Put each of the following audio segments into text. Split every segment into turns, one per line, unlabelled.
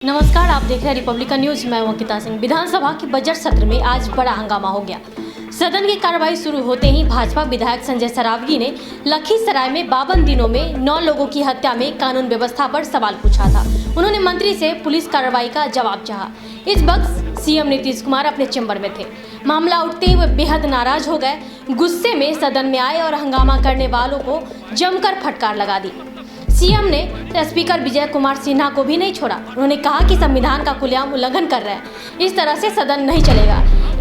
नमस्कार, आप देख रहे हैं रिपब्लिकन न्यूज। मैं हूं अंकिता सिंह। विधानसभा के बजट सत्र में आज बड़ा हंगामा हो गया। सदन की कार्रवाई शुरू होते ही भाजपा विधायक संजय सरावगी ने लखीसराय में 52 दिनों में 9 लोगों की हत्या में कानून व्यवस्था पर सवाल पूछा था। उन्होंने मंत्री से पुलिस कार्रवाई का जवाब चाहा। इस वक्त सीएम नीतीश कुमार अपने चैम्बर में थे। मामला उठते ही वे बेहद नाराज हो गए। गुस्से में सदन में आए और हंगामा करने वालों को जमकर फटकार लगा दी। सीएम ने स्पीकर विजय कुमार सिन्हा को भी नहीं छोड़ा। उन्होंने कहा कि संविधान का खुलेआम उल्लंघन कर रहे हैं, इस तरह से सदन नहीं चलेगा।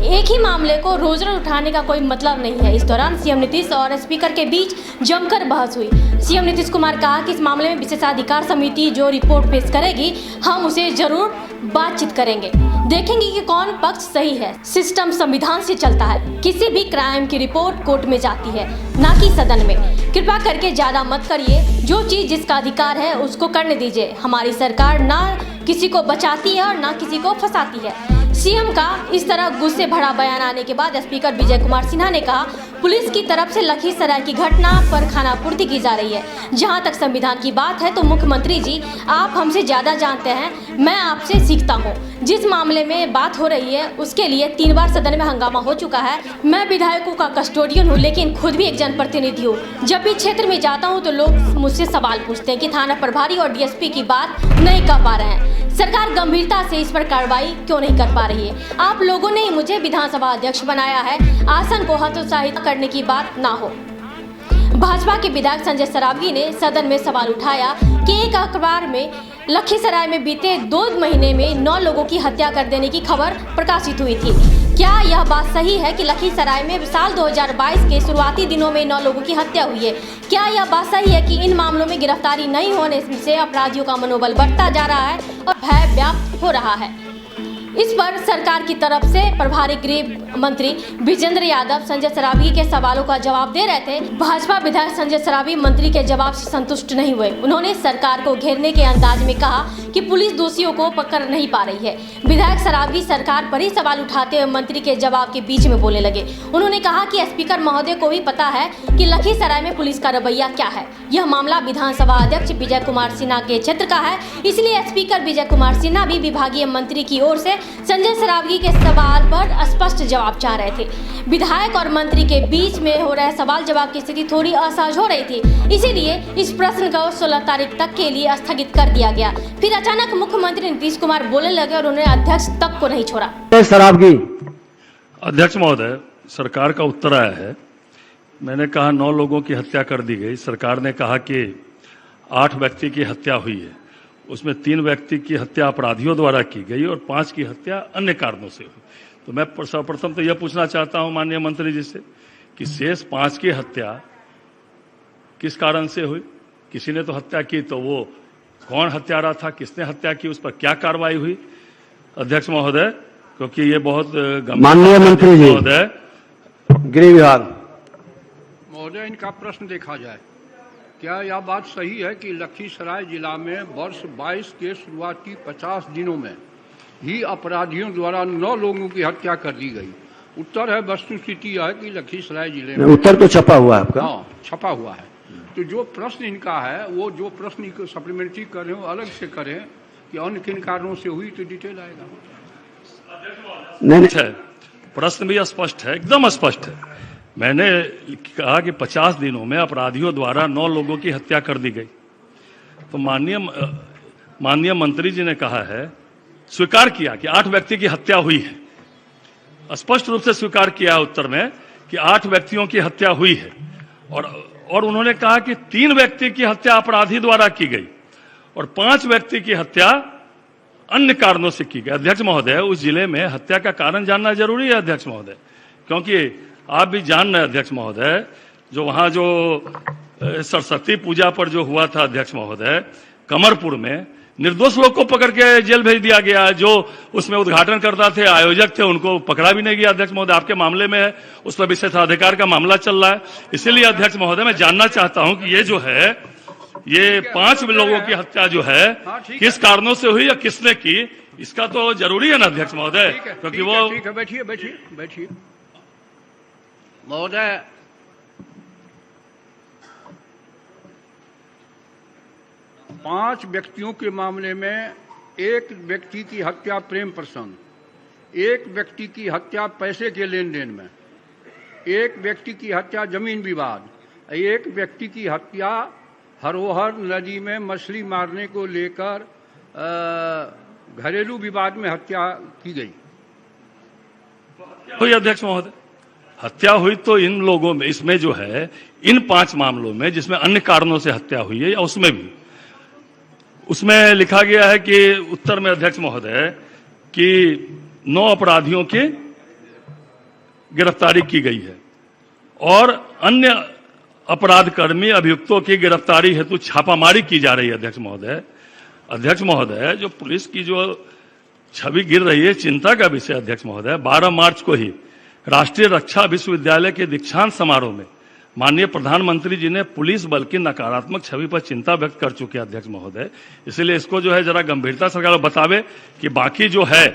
एक ही मामले को रोज रोज उठाने का कोई मतलब नहीं है। इस दौरान सीएम नीतीश और स्पीकर के बीच जमकर बहस हुई। सीएम नीतीश कुमार कहा कि इस मामले में विशेषाधिकार समिति जो रिपोर्ट पेश करेगी, हम उसे जरूर बातचीत करेंगे, देखेंगे कि कौन पक्ष सही है। सिस्टम संविधान से चलता है। किसी भी क्राइम की रिपोर्ट कोर्ट में जाती है, ना कि सदन में। कृपया करके ज्यादा मत करिए। जो चीज जिसका अधिकार है उसको करने दीजिए। हमारी सरकार ना किसी को बचाती है और ना किसी को फंसाती है। सीएम का इस तरह गुस्से भरा बयान आने के बाद स्पीकर विजय कुमार सिन्हा ने कहा, पुलिस की तरफ से लखीसराय की घटना पर खानापूर्ति की जा रही है। जहां तक संविधान की बात है तो मुख्यमंत्री जी, आप हमसे ज्यादा जानते हैं। मैं आपसे सीखता हूं। जिस मामले में बात हो रही है उसके लिए 3 बार सदन में हंगामा हो चुका है। मैं विधायकों का कस्टोडियन हूं, लेकिन खुद भी एक जनप्रतिनिधि हूं। जब भी क्षेत्र में जाता हूं तो लोग मुझसे सवाल पूछते हैं कि थाना प्रभारी और डीएसपी की बात नहीं कर पा रहे हैं। सरकार गंभीरता से इस पर कार्रवाई क्यों नहीं कर पा रही है? आप लोगों ने मुझे विधानसभा अध्यक्ष बनाया है। आसन को हतोत्साहित करने की बात ना हो। भाजपा के विधायक संजय सरावगी ने सदन में सवाल उठाया कि एक अखबार में लखीसराय में बीते 2 महीने में 9 लोगों की हत्या कर देने की खबर प्रकाशित हुई थी। क्या यह बात सही है कि लखीसराय में साल 2022 के शुरुआती दिनों में 9 लोगों की हत्या हुई है? क्या यह बात सही है कि इन मामलों में गिरफ्तारी नहीं होने से अपराधियों का मनोबल बढ़ता जा रहा है और भय व्याप्त हो रहा है? इस पर सरकार की तरफ से प्रभारी गृह मंत्री विजेंद्र यादव संजय सरावगी के सवालों का जवाब दे रहे थे। भाजपा विधायक संजय सरावगी मंत्री के जवाब से संतुष्ट नहीं हुए। उन्होंने सरकार को घेरने के अंदाज में कहा कि पुलिस दोषियों को पकड़ नहीं पा रही है। विधायक सरावगी सरकार पर ही सवाल उठाते हुए मंत्री के जवाब के बीच में बोलने लगे। उन्होंने कहा कि स्पीकर महोदय को भी पता है कि लखीसराय में पुलिस का रवैया क्या है। यह मामला विधानसभा अध्यक्ष विजय कुमार सिन्हा के क्षेत्र का है, इसलिए स्पीकर विजय कुमार सिन्हा भी विभागीय मंत्री की ओर से संजय सरावगी के सवाल पर स्पष्ट जवाब चाह रहे थे। विधायक और मंत्री के बीच में हो रहे सवाल जवाब की स्थिति थोड़ी असहज हो रही थी, इसीलिए इस प्रश्न को 16 तारीख तक के लिए स्थगित कर दिया गया। फिर अचानक मुख्यमंत्री नीतीश कुमार बोलने लगे और उन्होंने अध्यक्ष तक को नहीं छोड़ा।
सरावगी
अध्यक्ष महोदय, सरकार का उत्तर आया है। मैंने कहा 9 लोगों की हत्या कर दी गई। सरकार ने कहा कि 8 व्यक्ति की हत्या हुई है। उसमें 3 व्यक्ति की हत्या अपराधियों द्वारा की गई और 5 की हत्या अन्य कारणों से हुई। तो मैं सर्वप्रथम तो यह पूछना चाहता हूं माननीय मंत्री जी से कि शेष 5 की हत्या किस कारण से हुई? किसी ने तो हत्या की, तो वो कौन हत्यारा था, किसने हत्या की, उस पर क्या कार्रवाई हुई? अध्यक्ष महोदय, क्योंकि ये बहुत
माननीय मंत्री जी
महोदय,
गृह विभाग
महोदय, इनका प्रश्न देखा जाए। क्या यह बात सही है कि लखीसराय जिला में वर्ष 22 के शुरुआती 50 दिनों में ही अपराधियों द्वारा 9 लोगों की हत्या कर दी गई? उत्तर है, वस्तुस्थिति है कि लखीसराय जिले में
उत्तर तो छपा हुआ है आपका।
हाँ, छपा हुआ है। तो जो प्रश्न इनका है, वो जो प्रश्न सप्लीमेंट्री कर रहे हो अलग से करें कि अन्य किन कारणों से हुई, तो डिटेल आएगा।
नहीं,
प्रश्न भी स्पष्ट है, एकदम स्पष्ट है। मैंने कहा कि 50 दिनों में अपराधियों द्वारा 9 लोगों की हत्या कर दी गई। तो माननीय मंत्री जी ने कहा है, स्वीकार किया कि 8 व्यक्ति की हत्या हुई है। स्पष्ट रूप से स्वीकार किया उत्तर में कि 8 व्यक्तियों की हत्या हुई है और उन्होंने कहा कि 3 व्यक्ति की हत्या अपराधी द्वारा की गई और 5 व्यक्ति की हत्या अन्य कारणों से की गई। अध्यक्ष महोदय, उस जिले में हत्या का कारण जानना जरूरी है अध्यक्ष महोदय, क्योंकि आप भी जान रहे अध्यक्ष महोदय, जो वहां जो सरस्वती पूजा पर जो हुआ था अध्यक्ष महोदय, कमरपुर में निर्दोष लोग को पकड़ के जेल भेज दिया गया। जो उसमें उद्घाटन करता थे, आयोजक थे, उनको पकड़ा भी नहीं गया। अध्यक्ष महोदय, आपके मामले में है, उस पर विशेषाधिकार का मामला चल रहा है। इसीलिए अध्यक्ष महोदय, मैं जानना चाहता हूं कि ये जो है, ये 5 लोगों की हत्या जो है किस कारणों से हुई या किसने की, इसका तो जरूरी है ना अध्यक्ष महोदय, क्योंकि वो।
ठीक है, बैठिए महोदय। 5 व्यक्तियों के मामले में एक व्यक्ति की हत्या प्रेम प्रसंग, एक व्यक्ति की हत्या पैसे के लेन देन में, एक व्यक्ति की हत्या जमीन विवाद, एक व्यक्ति की हत्या हरोहर नदी में मछली मारने को लेकर घरेलू विवाद में हत्या की गई।
तो अध्यक्ष महोदय, हत्या हुई तो इन लोगों में, इसमें जो है इन 5 मामलों में जिसमें अन्य कारणों से हत्या हुई है, या उसमें भी, उसमें लिखा गया है कि उत्तर में अध्यक्ष महोदय कि 9 अपराधियों की गिरफ्तारी की गई है और अन्य अपराध कर्मी अभियुक्तों की गिरफ्तारी हेतु छापामारी की जा रही है। अध्यक्ष महोदय, जो पुलिस की जो छवि गिर रही है, चिंता का विषय। अध्यक्ष महोदय, 12 मार्च को ही राष्ट्रीय रक्षा विश्वविद्यालय के दीक्षांत समारोह में माननीय प्रधानमंत्री जी ने पुलिस बल की नकारात्मक छवि पर चिंता व्यक्त कर चुके हैं। अध्यक्ष महोदय, इसलिए इसको जो है जरा गंभीरता सरकार बतावे कि बाकी जो है,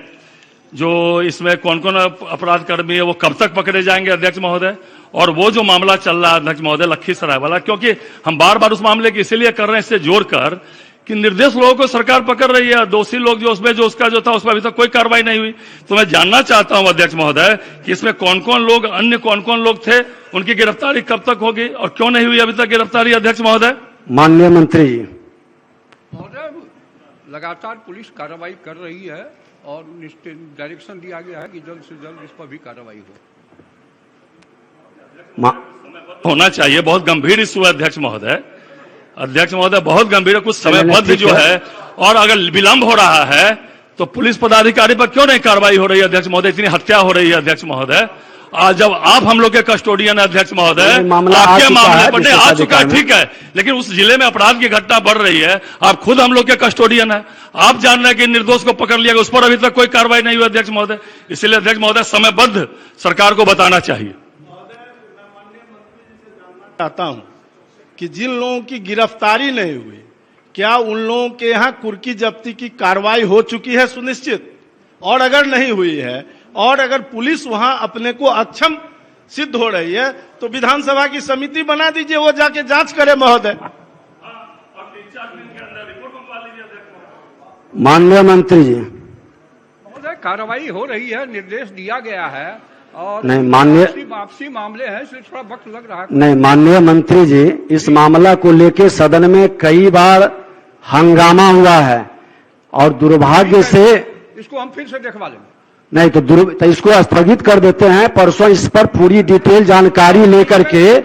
जो इसमें कौन कौन अपराध कर्मी है, वो कब तक पकड़े जाएंगे। अध्यक्ष महोदय, और वो जो मामला चल रहा है अध्यक्ष महोदय लखीसराय वाला, क्योंकि हम बार बार उस मामले की इसीलिए कर रहे हैं, इससे जोड़कर कि निर्दोष लोगों को सरकार पकड़ रही है, दोषी लोग जो उसमें जो उसका जो था उस पर अभी तक कोई कार्रवाई नहीं हुई। तो मैं जानना चाहता हूं अध्यक्ष महोदय कि इसमें कौन कौन लोग, अन्य कौन कौन लोग थे, उनकी गिरफ्तारी कब तक होगी और क्यों नहीं हुई अभी तक गिरफ्तारी। अध्यक्ष महोदय,
माननीय मंत्री जी।
महोदय, लगातार पुलिस कार्रवाई कर रही है और डायरेक्शन दिया गया है कि जल्द से जल्द इस पर भी कार्रवाई हो।
होना चाहिए, बहुत गंभीर इशू है अध्यक्ष महोदय। अध्यक्ष महोदय, बहुत गंभीर है, कुछ समयबद्ध जो है, और अगर विलंब हो रहा है तो पुलिस पदाधिकारी पर क्यों नहीं कार्रवाई हो रही है। अध्यक्ष महोदय, इतनी हत्या हो रही है। अध्यक्ष महोदय, आज जब आप हम लोग के कस्टोडियन है अध्यक्ष महोदय, आपके मामले पर नहीं आ चुका है, ठीक है, लेकिन उस जिले में अपराध की घटना बढ़ रही है, आप खुद हम लोग के कस्टोडियन है, आप जान रहे हैं कि निर्दोष को पकड़ लिया, उस पर अभी तक कोई कार्रवाई नहीं हुई। अध्यक्ष महोदय, इसलिए अध्यक्ष महोदय समयबद्ध सरकार को बताना चाहिए।
चाहता हूं कि जिन लोगों की गिरफ्तारी नहीं हुई, क्या उन लोगों के यहां कुर्की जब्ती की कार्रवाई हो चुकी है सुनिश्चित, और अगर नहीं हुई है और अगर पुलिस वहां अपने को अक्षम सिद्ध हो रही है तो विधानसभा की समिति बना दीजिए, वो जाके जांच करे। महोदय,
माननीय मंत्री जी।
महोदय, कार्रवाई हो रही है, निर्देश दिया गया है और
नहीं माननीय,
वापसी मामले हैं, इसलिए थोड़ा वक्त लग रहा है।
नहीं माननीय मंत्री जी, इस मामला को लेकर सदन में कई बार हंगामा हुआ है और दुर्भाग्य से
इसको हम फिर से देखवा लेंगे।
नहीं तो इसको स्थगित कर देते हैं। परसों इस पर पूरी डिटेल जानकारी लेकर के,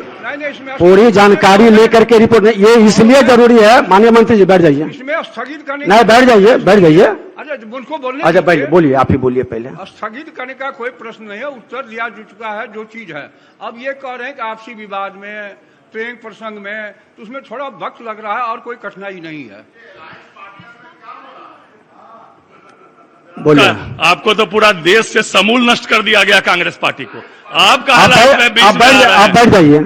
पूरी जानकारी लेकर के रिपोर्ट, ये इसलिए जरूरी है। माननीय मंत्री जी बैठ जाइए,
इसमें स्थगित करने,
नहीं बैठ जाइए, बैठ जाइए।
अच्छा, उनको बोलने,
अच्छा बैठिए, बोलिए, आप ही बोलिए पहले।
स्थगित करने का कोई प्रश्न नहीं है, उत्तर दिया जा चुका है जो चीज है। अब ये कह रहे हैं कि आपसी विवाद में, प्रेम प्रसंग में, तो उसमें थोड़ा वक्त लग रहा है और कोई कठिनाई नहीं है।
बोलिए।
आपको तो पूरा देश से समूल नष्ट कर दिया गया कांग्रेस पार्टी को। आपका
आप बैठ जाइए,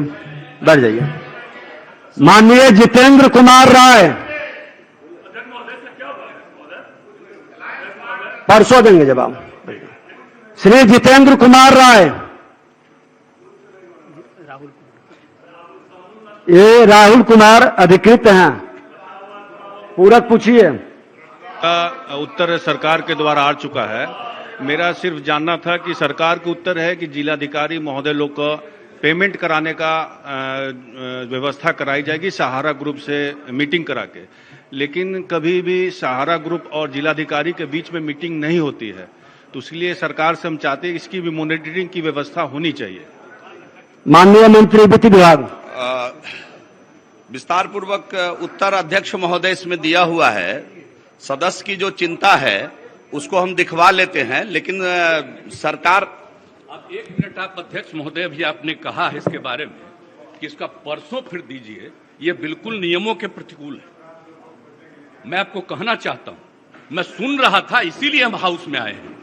बैठ जाइए। माननीय जितेंद्र कुमार राय, परसों देंगे जवाब। श्री जितेंद्र कुमार राय, ये राहुल कुमार अधिकृत हैं, पूरक पूछिए।
उत्तर सरकार के द्वारा आ चुका है। मेरा सिर्फ जानना था कि सरकार का उत्तर है कि जिलाधिकारी महोदय लोग को पेमेंट कराने का व्यवस्था कराई जाएगी सहारा ग्रुप से मीटिंग करा के, लेकिन कभी भी सहारा ग्रुप और जिलाधिकारी के बीच में मीटिंग नहीं होती है, तो इसलिए सरकार से हम चाहते हैं इसकी भी मॉनिटरिंग की व्यवस्था होनी चाहिए।
माननीय मंत्री वित्त विभाग।
विस्तार पूर्वक उत्तर अध्यक्ष महोदय इसमें दिया हुआ है। सदस्य की जो चिंता है उसको हम दिखवा लेते हैं, लेकिन सरकार।
अब 1 मिनट, आप अध्यक्ष महोदय, भी आपने कहा है इसके बारे में कि इसका परसों फिर दीजिए, ये बिल्कुल नियमों के प्रतिकूल है। मैं आपको कहना चाहता हूं, मैं सुन रहा था, इसीलिए हम हाउस में आए हैं,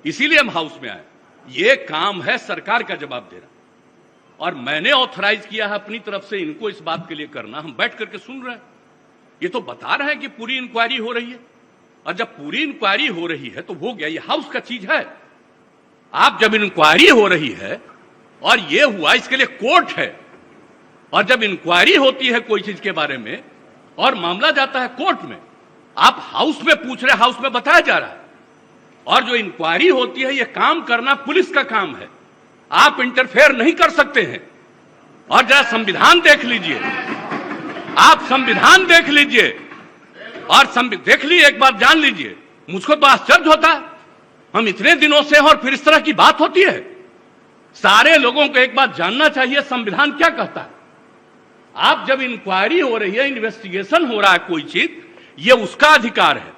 इसीलिए हम हाउस में आए। ये काम है सरकार का जवाब देना, और मैंने ऑथराइज किया है अपनी तरफ से इनको इस बात के लिए करना। हम बैठ करके सुन रहे हैं, ये तो बता रहे हैं कि पूरी इंक्वायरी हो रही है, और जब पूरी इंक्वायरी हो रही है तो हो गया, ये हाउस का चीज है। आप जब इंक्वायरी हो रही है और ये हुआ, इसके लिए कोर्ट है, और जब इंक्वायरी होती है कोई चीज के बारे में और मामला जाता है कोर्ट में, आप हाउस में पूछ रहे, हाउस में बताया जा रहा है। और जो इंक्वायरी होती है, ये काम करना पुलिस का काम है, आप इंटरफेयर नहीं कर सकते हैं। और जरा संविधान देख लीजिए, आप संविधान देख लीजिए और देख लीजिए, एक बार जान लीजिए। मुझको तो आश्चर्य होता है, हम इतने दिनों से हैं और फिर इस तरह की बात होती है। सारे लोगों को एक बात जानना चाहिए, संविधान क्या कहता है। आप जब इंक्वायरी हो रही है, इन्वेस्टिगेशन हो रहा है कोई चीज, ये उसका अधिकार है।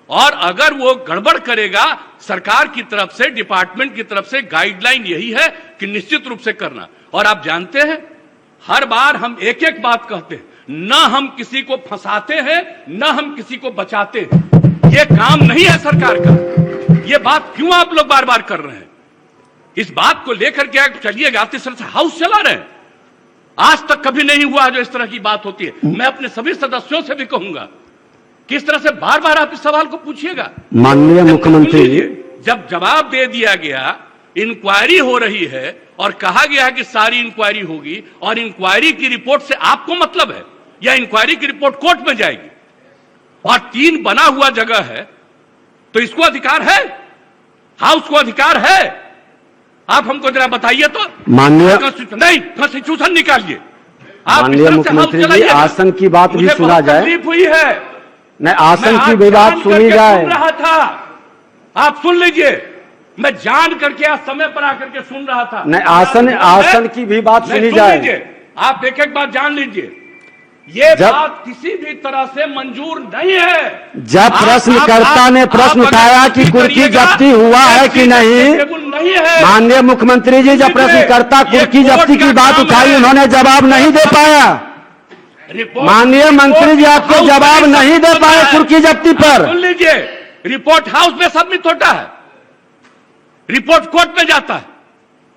और अगर वो गड़बड़ करेगा, सरकार की तरफ से, डिपार्टमेंट की तरफ से गाइडलाइन यही है कि निश्चित रूप से करना। और आप जानते हैं, हर बार हम एक एक बात कहते हैं, न हम किसी को फंसाते हैं, न हम किसी को बचाते हैं। ये काम नहीं है सरकार का। ये बात क्यों आप लोग बार बार कर रहे हैं? इस बात को लेकर के चलिएगा, इस तरह से हाउस चला रहे हैं। आज तक कभी नहीं हुआ जो इस तरह की बात होती है। मैं अपने सभी सदस्यों से भी कहूंगा, किस तरह से बार बार आप इस सवाल को पूछिएगा।
माननीय मुख्यमंत्री,
जब जवाब दे दिया गया, इंक्वायरी हो रही है और कहा गया है कि सारी इंक्वायरी होगी, और इंक्वायरी की रिपोर्ट से आपको मतलब है, या इंक्वायरी की रिपोर्ट कोर्ट में जाएगी, और 3 बना हुआ जगह है, तो इसको अधिकार है, हाउस को अधिकार है। आप हमको जरा बताइए तो।
माननीय
नहीं, कॉन्स्टिट्यूशन निकालिए।
माननीय मुख्यमंत्री जी, आसन की बात भी सुना जाए।
तकलीफ हुई है,
नहीं, आसन की भी बात सुनी जाए।
सुन रहा था, आप सुन लीजिए। मैं जान करके आज समय पर आकर के सुन रहा था।
नहीं, आसन की भी बात सुनी जाए।
आप एक एक बात जान लीजिए। ये बात किसी भी तरह से मंजूर नहीं है।
जब प्रश्नकर्ता ने प्रश्न उठाया कि कुर्की जब्ती हुआ है कि नहीं है, माननीय मुख्यमंत्री जी, जब प्रश्नकर्ता कुर्की जब्ती की बात उठाई, उन्होंने जवाब नहीं दे पाया। माननीय मंत्री जी, आपको जवाब नहीं दे पाए कुर्की जब्ती पर।
सुन लीजिए, रिपोर्ट हाउस में सबमिट होता है, रिपोर्ट कोर्ट में जाता है।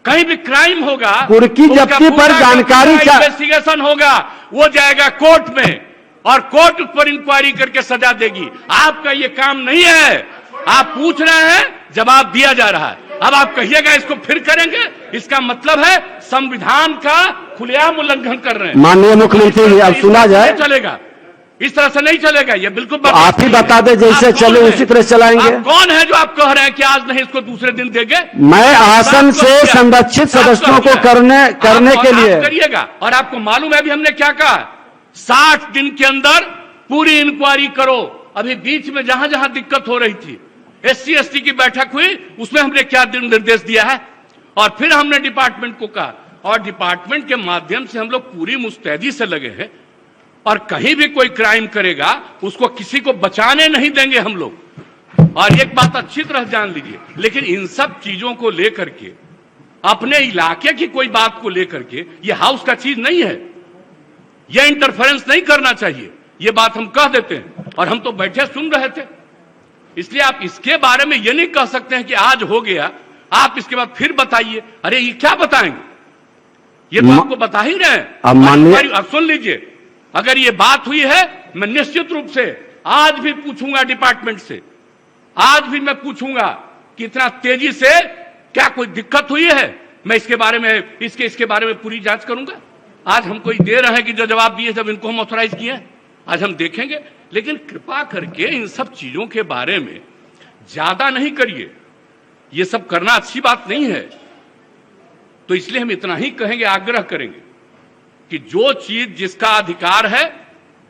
कहीं भी क्राइम होगा,
कुर्की जब्ती पर जानकारी,
इन्वेस्टिगेशन होगा, वो जाएगा कोर्ट में, और कोर्ट उस पर इंक्वायरी करके सजा देगी। आपका ये काम नहीं है। आप पूछ रहे हैं, जवाब दिया जा रहा है। अब आप कहिएगा इसको फिर करेंगे, इसका मतलब है संविधान का खुलेआम उल्लंघन कर रहे हैं।
माननीय मुख्यमंत्री जी, अब सुना जाए।
चलेगा, इस तरह से नहीं चलेगा। ये बिल्कुल
आप ही बता दे, जैसे चले उसी तरह चलाएंगे।
कौन है जो आप कह रहे हैं कि आज नहीं, इसको दूसरे दिन देंगे?
मैं आसन से संरक्षित सदस्यों को करने के लिए
करिएगा। और आपको मालूम है अभी हमने क्या कहा, 60 दिन के अंदर पूरी इंक्वायरी करो। अभी बीच में जहां जहां दिक्कत हो रही थी, SC ST की बैठक हुई, उसमें हमने क्या निर्देश दिया है, और फिर हमने डिपार्टमेंट को कहा, और डिपार्टमेंट के माध्यम से हम लोग पूरी मुस्तैदी से लगे हैं। और कहीं भी कोई क्राइम करेगा, उसको किसी को बचाने नहीं देंगे हम लोग। और एक बात अच्छी तरह जान लीजिए, लेकिन इन सब चीजों को लेकर के, अपने इलाके की कोई बात को लेकर के, ये हाउस का चीज नहीं है, ये इंटरफेरेंस नहीं करना चाहिए। ये बात हम कह देते हैं, और हम तो बैठे सुन रहे थे। इसलिए आप इसके बारे में ये नहीं कह सकते हैं कि आज हो गया, आप इसके बाद फिर बताइए। अरे ये क्या बताएंगे, ये तो आपको बता ही रहे हैं। अब सुन लीजिए, अगर ये बात हुई है, मैं निश्चित रूप से आज भी पूछूंगा डिपार्टमेंट से, आज भी मैं पूछूंगा कि इतना तेजी से क्या कोई दिक्कत हुई है। मैं इसके बारे में इसके बारे में पूरी जांच करूंगा। आज हमको दे रहे हैं कि जो जवाब दिए, जब इनको हम ऑथराइज किए, आज हम देखेंगे। लेकिन कृपा करके इन सब चीजों के बारे में ज्यादा नहीं करिए, ये सब करना अच्छी बात नहीं है। तो इसलिए हम इतना ही कहेंगे, आग्रह करेंगे कि जो चीज जिसका अधिकार है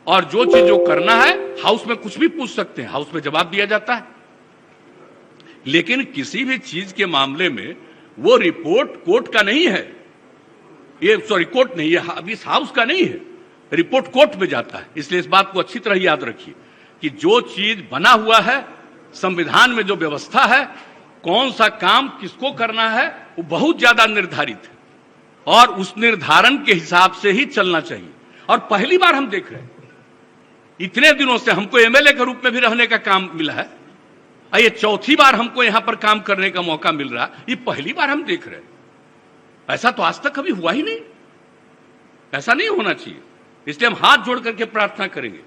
और जो चीज जो करना है, हाउस में कुछ भी पूछ सकते हैं, हाउस में जवाब दिया जाता है। लेकिन किसी भी चीज के मामले में वो रिपोर्ट कोर्ट का नहीं है, ये कोर्ट नहीं है, इस हाउस का नहीं है, रिपोर्ट कोर्ट में जाता है। इसलिए इस बात को अच्छी तरह याद रखिए कि जो चीज बना हुआ है, संविधान में जो व्यवस्था है, कौन सा काम किसको करना है, वो बहुत ज्यादा निर्धारित है, और उस निर्धारण के हिसाब से ही चलना चाहिए। और पहली बार हम देख रहे हैं, इतने दिनों से हमको MLA के रूप में भी रहने का काम मिला है, ये चौथी बार हमको यहां पर काम करने का मौका मिल रहा है, ये पहली बार हम देख रहे हैं। ऐसा तो आज तक कभी हुआ ही नहीं, ऐसा नहीं होना चाहिए। इसलिए हम हाथ जोड़ करके प्रार्थना करेंगे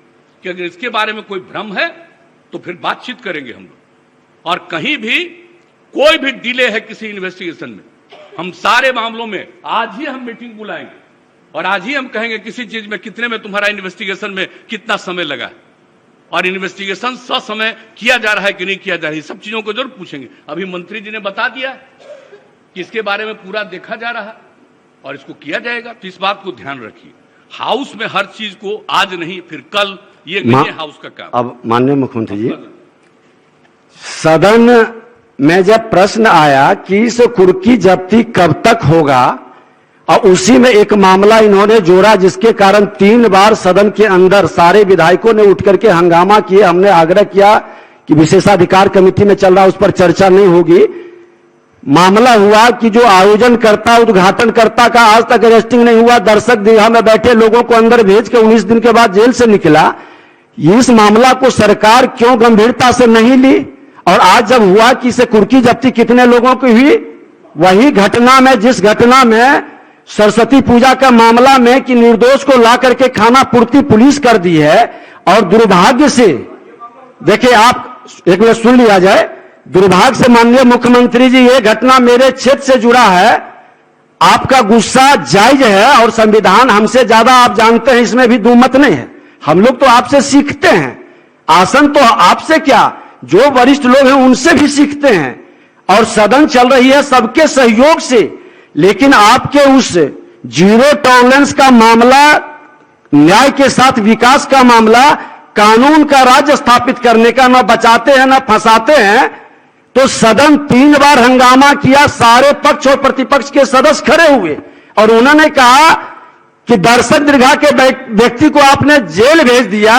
कि अगर इसके बारे में कोई भ्रम है तो फिर बातचीत करेंगे हम लोग। और कहीं भी कोई भी डिले है किसी इन्वेस्टिगेशन में, हम सारे मामलों में आज ही हम मीटिंग बुलाएंगे और आज ही हम कहेंगे किसी चीज में कितने में तुम्हारा इन्वेस्टिगेशन में कितना समय लगा।
और इन्वेस्टिगेशन ससमय किया जा रहा है कि नहीं किया जा रहा है, सब चीजों को जरूर पूछेंगे। अभी मंत्री जी ने बता दिया कि इसके बारे में पूरा देखा जा रहा है और इसको किया जाएगा, तो इस बात को ध्यान रखिए। हाउस में हर चीज को आज नहीं फिर कल, ये नहीं है हाउस का काम।
अब माननीय मुख्यमंत्री जी, सदन में जब प्रश्न आया कि इस कुर्की जब्ती कब तक होगा, और उसी में एक मामला इन्होंने जोड़ा जिसके कारण 3 बार सदन के अंदर सारे विधायकों ने उठ करके हंगामा किए। हमने आग्रह किया कि विशेषाधिकार कमेटी में चल रहा, उस पर चर्चा नहीं होगी। मामला हुआ कि जो आयोजनकर्ता उद्घाटनकर्ता का आज तक अरेस्टिंग नहीं हुआ, दर्शक दीर्घा में बैठे लोगों को अंदर भेज के 19 दिन के बाद जेल से निकला। इस मामला को सरकार क्यों गंभीरता से नहीं ली? और आज जब हुआ कि इसे कुर्की जब्ती कितने लोगों की हुई, वही घटना में, जिस घटना में सरस्वती पूजा का मामला में कि निर्दोष को ला करके खाना पूर्ति पुलिस कर दी है। और दुर्भाग्य से देखिए, आप एक बार सुन लिया जाए, दुर्भाग्य से माननीय मुख्यमंत्री जी, ये घटना मेरे क्षेत्र से जुड़ा है। आपका गुस्सा जायज है और संविधान हमसे ज्यादा आप जानते हैं, इसमें भी दुमत नहीं है। हम लोग तो आपसे सीखते हैं, आसन तो आपसे क्या, जो वरिष्ठ लोग हैं उनसे भी सीखते हैं। और सदन चल रही है सबके सहयोग से, लेकिन आपके उस जीरो टॉलरेंस का मामला, न्याय के साथ विकास का मामला, कानून का राज्य स्थापित करने का, न बचाते हैं न फंसाते हैं। तो सदन 3 बार हंगामा किया, सारे पक्ष और प्रतिपक्ष के सदस्य खड़े हुए और उन्होंने कहा कि दर्शक दीर्घा के व्यक्ति को आपने जेल भेज दिया,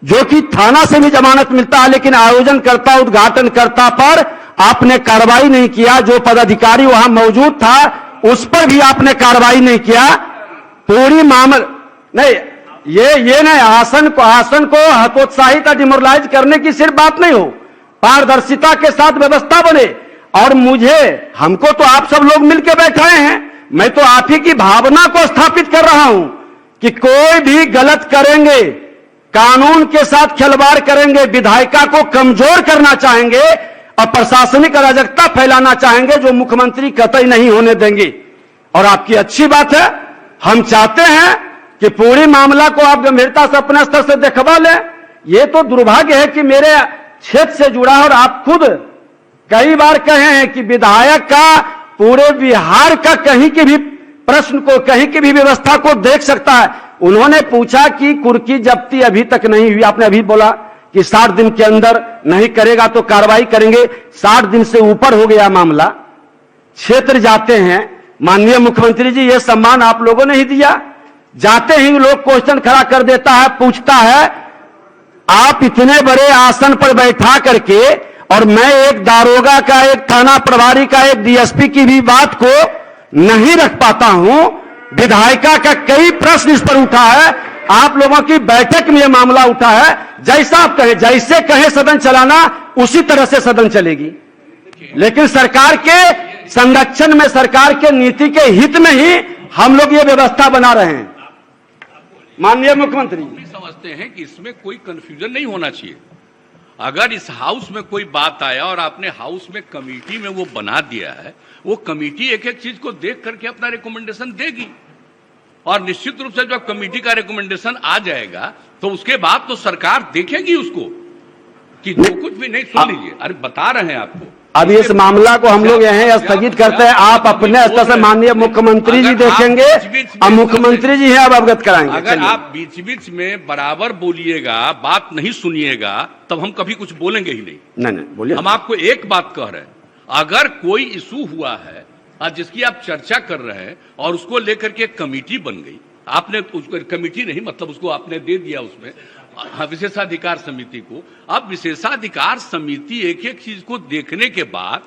जो कि थाना से भी जमानत मिलता है, लेकिन आयोजनकर्ता उद्घाटनकर्ता पर आपने कार्रवाई नहीं किया। जो पदाधिकारी वहां मौजूद था उस पर भी आपने कार्रवाई नहीं किया। पूरी मामला नहीं, ये नहीं, आसन को हतोत्साहित या डिमोरलाइज करने की सिर्फ बात नहीं हो, पारदर्शिता के साथ व्यवस्था बने। और हमको तो आप सब लोग मिलकर बैठाए हैं, मैं तो आप ही की भावना को स्थापित कर रहा हूं कि कोई भी गलत करेंगे, कानून के साथ खिलवाड़ करेंगे, विधायिका को कमजोर करना चाहेंगे और प्रशासनिक अराजकता फैलाना चाहेंगे, जो मुख्यमंत्री कतई नहीं होने देंगे। और आपकी अच्छी बात है, हम चाहते हैं कि पूरी मामला को आप गंभीरता से अपने स्तर से देखवा लें। ये तो दुर्भाग्य है कि मेरे क्षेत्र से जुड़ा है, और आप खुद कई बार कहे हैं कि विधायक का पूरे बिहार का कहीं के भी प्रश्न को, कहीं की भी व्यवस्था को देख सकता है। उन्होंने पूछा कि कुर्की जब्ती अभी तक नहीं हुई, आपने अभी बोला कि 60 दिन के अंदर नहीं करेगा तो कार्रवाई करेंगे। 60 दिन से ऊपर हो गया मामला, क्षेत्र जाते हैं। माननीय मुख्यमंत्री जी, यह सम्मान आप लोगों ने ही दिया। जाते ही लोग क्वेश्चन खड़ा कर देता है, पूछता है, आप इतने बड़े आसन पर बैठा करके, और मैं एक दारोगा का, एक थाना प्रभारी का, एक डीएसपी की भी बात को नहीं रख पाता हूं। विधायिका का कई प्रश्न इस पर उठा है, आप लोगों की बैठक में यह मामला उठा है। जैसा आप कहें, जैसे कहें सदन चलाना, उसी तरह से सदन चलेगी। लेकिन सरकार के संरक्षण में, सरकार के नीति के हित में ही हम लोग ये व्यवस्था बना रहे हैं। माननीय मुख्यमंत्री,
समझते हैं कि इसमें कोई कंफ्यूजन नहीं होना चाहिए। अगर इस हाउस में कोई बात आया और आपने हाउस में कमेटी में वो बना दिया है, वो कमेटी एक एक चीज को देख करके अपना रिकमेंडेशन देगी, और निश्चित रूप से जब कमेटी का रिकमेंडेशन आ जाएगा तो उसके बाद तो सरकार देखेगी उसको कि जो कुछ भी नहीं। सुन लीजिए, अरे बता रहे हैं आपको,
अब इस मामला को हम लोग यहीं स्थगित करते हैं। आप अपने स्तर से माननीय मुख्यमंत्री जी देखेंगे, अब मुख्यमंत्री जी हैं, अब अवगत कराएंगे।
अगर आप बीच बीच में बराबर बोलिएगा, बात नहीं सुनिएगा, तब हम कभी कुछ बोलेंगे ही नहीं।
बोलिए।
हम आपको एक बात कह रहे हैं, अगर कोई इशू हुआ है जिसकी आप चर्चा कर रहे हैं और उसको लेकर के कमेटी बन गई, आपने उसको कमेटी नहीं, मतलब उसको आपने दे दिया उसमें विशेषाधिकार समिति को। अब विशेषाधिकार समिति एक एक चीज को देखने के बाद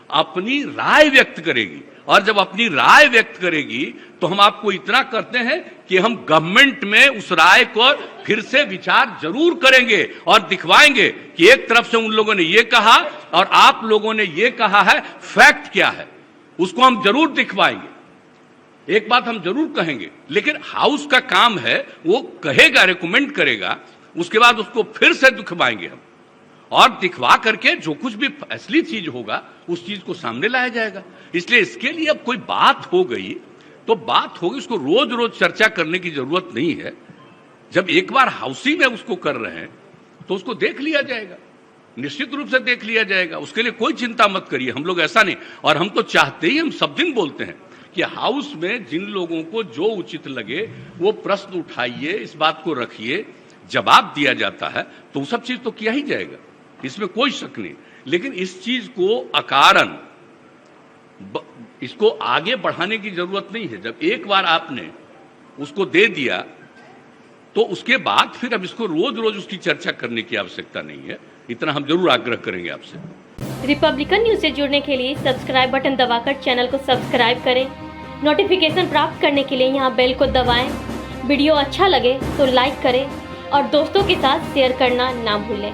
अपनी राय व्यक्त करेगी, और जब अपनी राय व्यक्त करेगी तो हम आपको इतना करते हैं कि हम गवर्नमेंट में उस राय को फिर से विचार जरूर करेंगे और दिखवाएंगे कि एक तरफ से उन लोगों ने ये कहा और आप लोगों ने ये कहा है, फैक्ट क्या है, उसको हम जरूर दिखवाएंगे। एक बात हम जरूर कहेंगे, लेकिन हाउस का काम है, वो कहेगा, रिकमेंड करेगा, उसके बाद उसको फिर से दिखवाएंगे हम, और दिखवा करके जो कुछ भी असली चीज होगा उस चीज को सामने लाया जाएगा। इसलिए इसके लिए अब कोई बात हो गई तो बात होगी, उसको रोज रोज चर्चा करने की जरूरत नहीं है।
जब एक बार हाउसी में उसको कर रहे हैं तो उसको देख लिया जाएगा, निश्चित रूप से देख लिया जाएगा, उसके लिए कोई चिंता मत करिए। हम लोग ऐसा नहीं, और हम तो चाहते ही, हम सब दिन बोलते हैं कि हाउस में जिन लोगों को जो उचित लगे वो प्रश्न उठाइए, इस बात को रखिए, जवाब दिया जाता है तो वो सब चीज तो किया ही जाएगा, इसमें कोई शक नहीं। लेकिन इस चीज को अकारण इसको आगे बढ़ाने की जरूरत नहीं है। जब एक बार आपने उसको दे दिया तो उसके बाद फिर अब इसको रोज रोज उसकी चर्चा करने की आवश्यकता नहीं है, इतना हम जरूर आग्रह करेंगे आपसे।
रिपब्लिकन न्यूज से जुड़ने के लिए सब्सक्राइब बटन दबाकर चैनल को सब्सक्राइब करें। नोटिफिकेशन प्राप्त करने के लिए यहाँ बेल को दबाएं। वीडियो अच्छा लगे तो लाइक करें और दोस्तों के साथ शेयर करना ना भूलें।